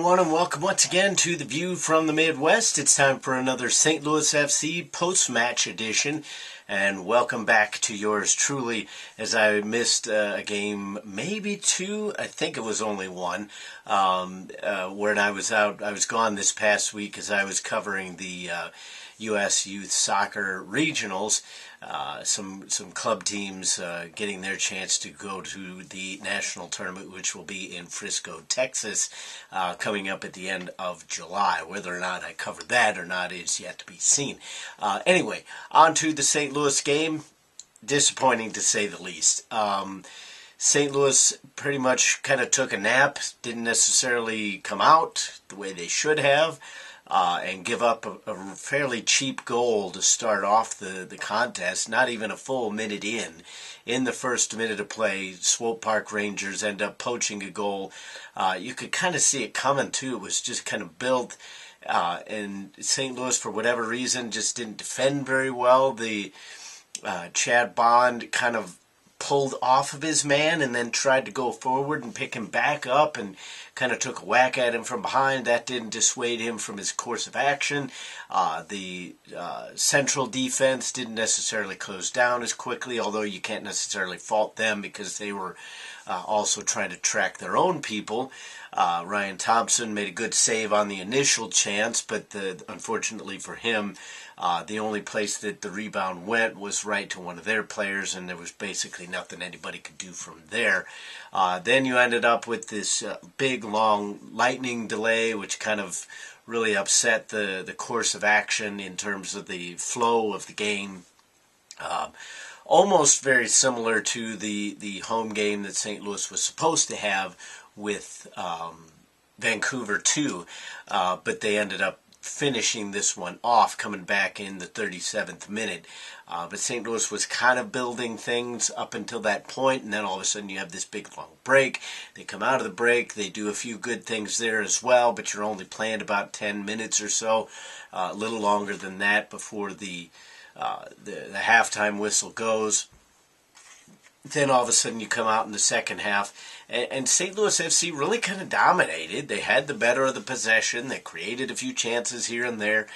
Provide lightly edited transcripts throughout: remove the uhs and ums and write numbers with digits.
everyone, and welcome once again to The View from the Midwest. It's time for another St. Louis FC post-match edition, and welcome back to yours truly, as I missed a game, maybe two, I think it was only one, when I was out. I was gone this past week as I was covering the U.S. Youth Soccer Regionals, some club teams getting their chance to go to the national tournament, which will be in Frisco, Texas, coming up at the end of July. Whether or not I covered that or not is yet to be seen. Anyway, on to the St. Louis game. Disappointing to say the least. St. Louis pretty much kind of took a nap, didn't necessarily come out the way they should have. And give up a fairly cheap goal to start off the contest, not even a full minute in. In the first minute of play, Swope Park Rangers end up poaching a goal. You could kind of see it coming, too. It was just kind of built, and St. Louis, for whatever reason, just didn't defend very well. The Chad Bond kind of pulled off of his man and then tried to go forward and pick him back up and kind of took a whack at him from behind. That didn't dissuade him from his course of action. The central defense didn't necessarily close down as quickly, although you can't necessarily fault them because they were also trying to track their own people. Ryan Thompson made a good save on the initial chance, but unfortunately for him, the only place that the rebound went was right to one of their players, and there was basically nothing anybody could do from there. Then you ended up with this big, long lightning delay, which kind of really upset the course of action in terms of the flow of the game. Almost very similar to the home game that St. Louis was supposed to have with Vancouver too, but they ended up finishing this one off, coming back in the 37th minute. But St. Louis was kind of building things up until that point, and then all of a sudden you have this big long break. They come out of the break, they do a few good things there as well, but you're only playing about 10 minutes or so, a little longer than that before the halftime whistle goes. Then all of a sudden you come out in the second half, and St. Louis FC really kind of dominated. They had the better of the possession. They created a few chances here and there.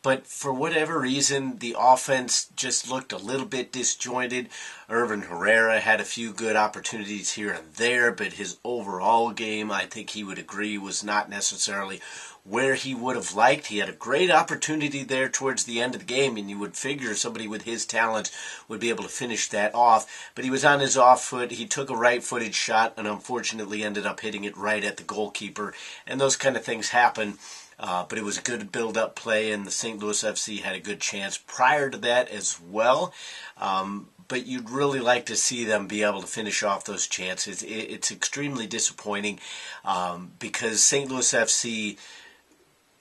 But for whatever reason, the offense just looked a little bit disjointed. Irvin Herrera had a few good opportunities here and there, but his overall game, I think he would agree, was not necessarily where he would have liked. He had a great opportunity there towards the end of the game, and you would figure somebody with his talent would be able to finish that off. But he was on his off foot. He took a right-footed shot and unfortunately ended up hitting it right at the goalkeeper. And those kind of things happen. But it was a good build-up play, and the St. Louis FC had a good chance prior to that as well. But you'd really like to see them be able to finish off those chances. It's extremely disappointing because St. Louis FC,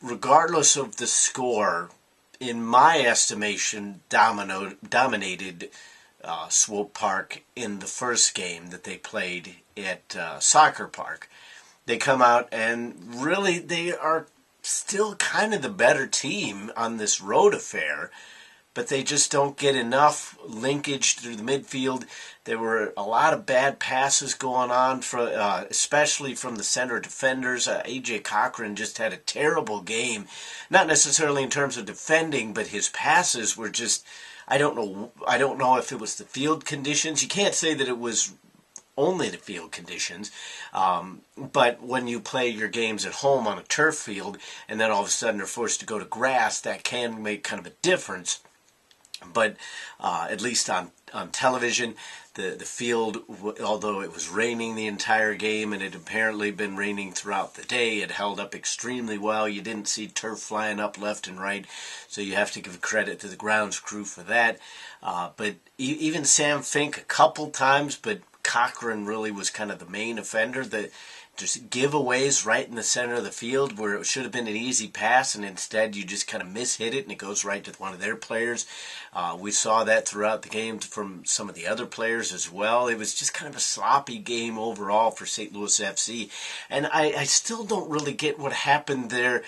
regardless of the score, in my estimation, dominated Swope Park in the first game that they played at Soccer Park. They come out and really they are still kind of the better team on this road affair, but they just don't get enough linkage through the midfield. There were a lot of bad passes going on, especially from the center defenders. A.J. Cochran just had a terrible game, not necessarily in terms of defending, but his passes were just, I don't know if it was the field conditions. You can't say that it was only the field conditions, but when you play your games at home on a turf field and then all of a sudden are forced to go to grass, that can make kind of a difference. But at least on television, the field, although it was raining the entire game and it had apparently been raining throughout the day, it held up extremely well. You didn't see turf flying up left and right, so you have to give credit to the grounds crew for that. But even Sam Fink a couple times, but Cochran really was kind of the main offender. Just giveaways right in the center of the field where it should have been an easy pass, and instead you just kind of mishit it and it goes right to one of their players. We saw that throughout the game from some of the other players as well. It was just kind of a sloppy game overall for St. Louis FC, and I still don't really get what happened there.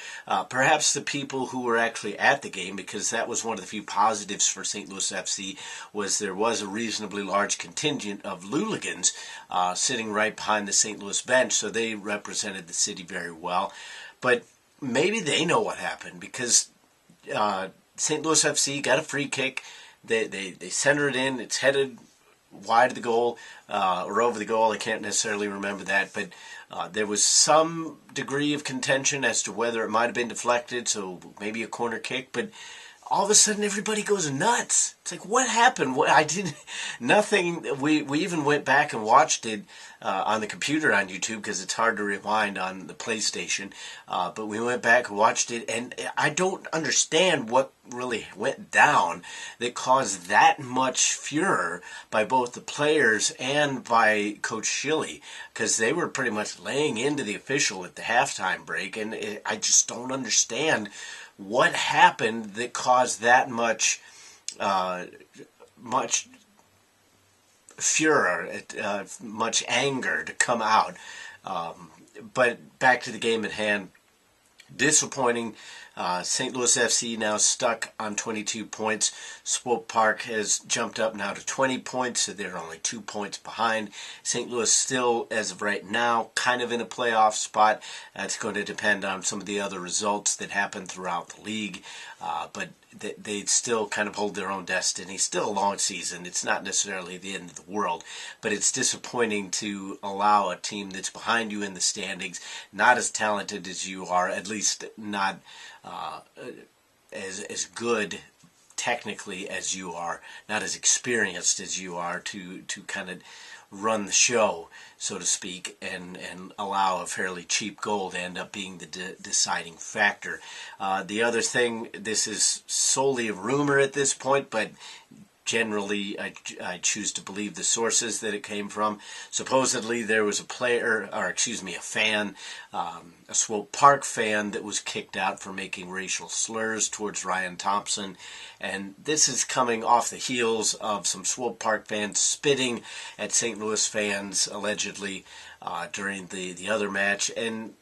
Perhaps the people who were actually at the game, because that was one of the few positives for St. Louis FC, was there was a reasonably large contingent of Luligans sitting right behind the St. Louis bench, so they represented the city very well. but maybe they know what happened, because St. Louis FC got a free kick. They center it in. It's headed wide of the goal or over the goal. I can't necessarily remember that, but there was some degree of contention as to whether it might have been deflected, so maybe a corner kick, but all of a sudden everybody goes nuts. It's like, what happened? Nothing. We even went back and watched it on the computer on YouTube, because it's hard to rewind on the PlayStation. But we went back and watched it, and I don't understand what really went down that caused that much furor by both the players and by Coach Schilly, because they were pretty much laying into the official at the halftime break, and I just don't understand what happened that caused that much furor, much anger to come out. But back to the game at hand. Disappointing. St. Louis FC now stuck on 22 points. Swope Park has jumped up now to 20 points, so they're only 2 points behind. St. Louis still, as of right now, kind of in a playoff spot. That's going to depend on some of the other results that happen throughout the league. But they still kind of hold their own destiny. Still a long season. It's not necessarily the end of the world, but it's disappointing to allow a team that's behind you in the standings, not as talented as you are, at least not as good technically as you are, not as experienced as you are, to kind of run the show, so to speak, and allow a fairly cheap goal to end up being the deciding factor. The other thing, this is solely a rumor at this point, but generally I choose to believe the sources that it came from. Supposedly there was a fan, a Swope Park fan, that was kicked out for making racial slurs towards Ryan Thompson, and this is coming off the heels of some Swope Park fans spitting at St. Louis fans, allegedly, during the other match. And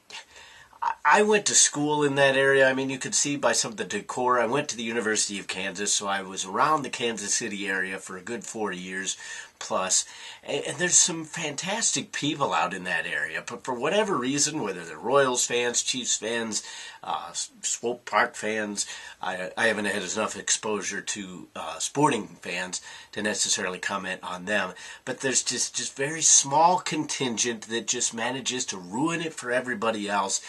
I went to school in that area. I mean, you could see by some of the decor. I went to the University of Kansas, so I was around the Kansas City area for a good 4 years plus. And there's some fantastic people out in that area. But for whatever reason, whether they're Royals fans, Chiefs fans, Swope Park fans, I haven't had enough exposure to sporting fans to necessarily comment on them. But there's just very small contingent that just manages to ruin it for everybody else.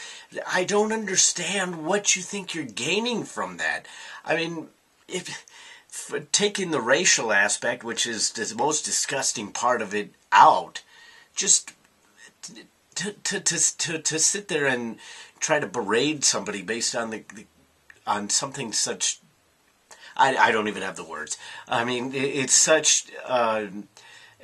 I don't understand what you think you're gaining from that. I mean, taking the racial aspect, which is the most disgusting part of it, out, just to sit there and try to berate somebody based on on something such, I don't even have the words. I mean, it's such.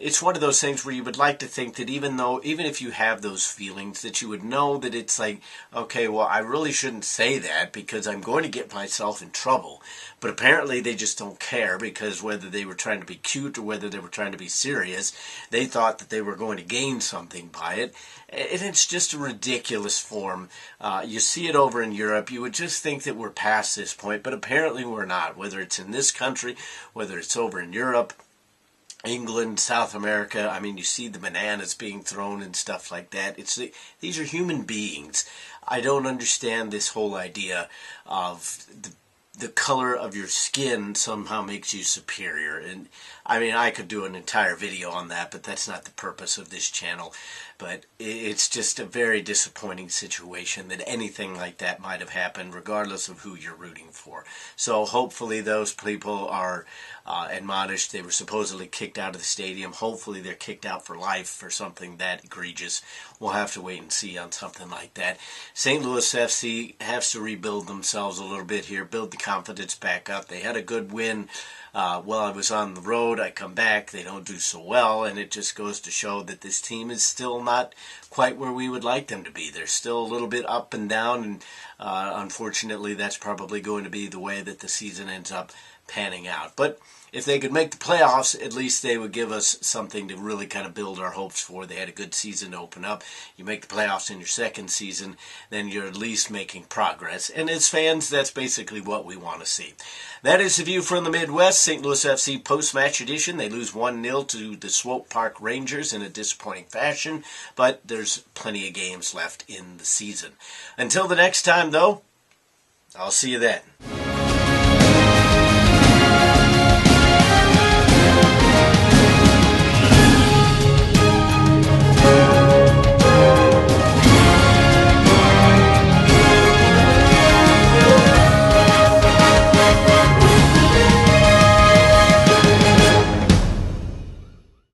It's one of those things where you would like to think that even if you have those feelings, that you would know that it's like, okay, well, I really shouldn't say that because I'm going to get myself in trouble. But apparently they just don't care, because whether they were trying to be cute or whether they were trying to be serious, they thought that they were going to gain something by it. And it's just a ridiculous form. You see it over in Europe. You would just think that we're past this point, but apparently we're not. Whether it's in this country, whether it's over in Europe, England, South America, I mean, you see the bananas being thrown and stuff like that. These are human beings. I don't understand this whole idea of the color of your skin somehow makes you superior. And I mean, I could do an entire video on that, but that's not the purpose of this channel. But it's just a very disappointing situation that anything like that might have happened, regardless of who you're rooting for. So hopefully those people are admonished. They were supposedly kicked out of the stadium. Hopefully they're kicked out for life for something that egregious. We'll have to wait and see on something like that. St. Louis FC has to rebuild themselves a little bit here, build the confidence back up. They had a good win while I was on the road. I come back, they don't do so well, and it just goes to show that this team is still not quite where we would like them to be. They're still a little bit up and down, and unfortunately that's probably going to be the way that the season ends up panning out. But if they could make the playoffs, at least they would give us something to really kind of build our hopes for. They had a good season to open up. You make the playoffs in your second season, then you're at least making progress. And as fans, that's basically what we want to see. That is the view from the Midwest. St. Louis FC post-match edition. They lose 1-0 to the Swope Park Rangers in a disappointing fashion, but there's plenty of games left in the season. Until the next time, though, I'll see you then.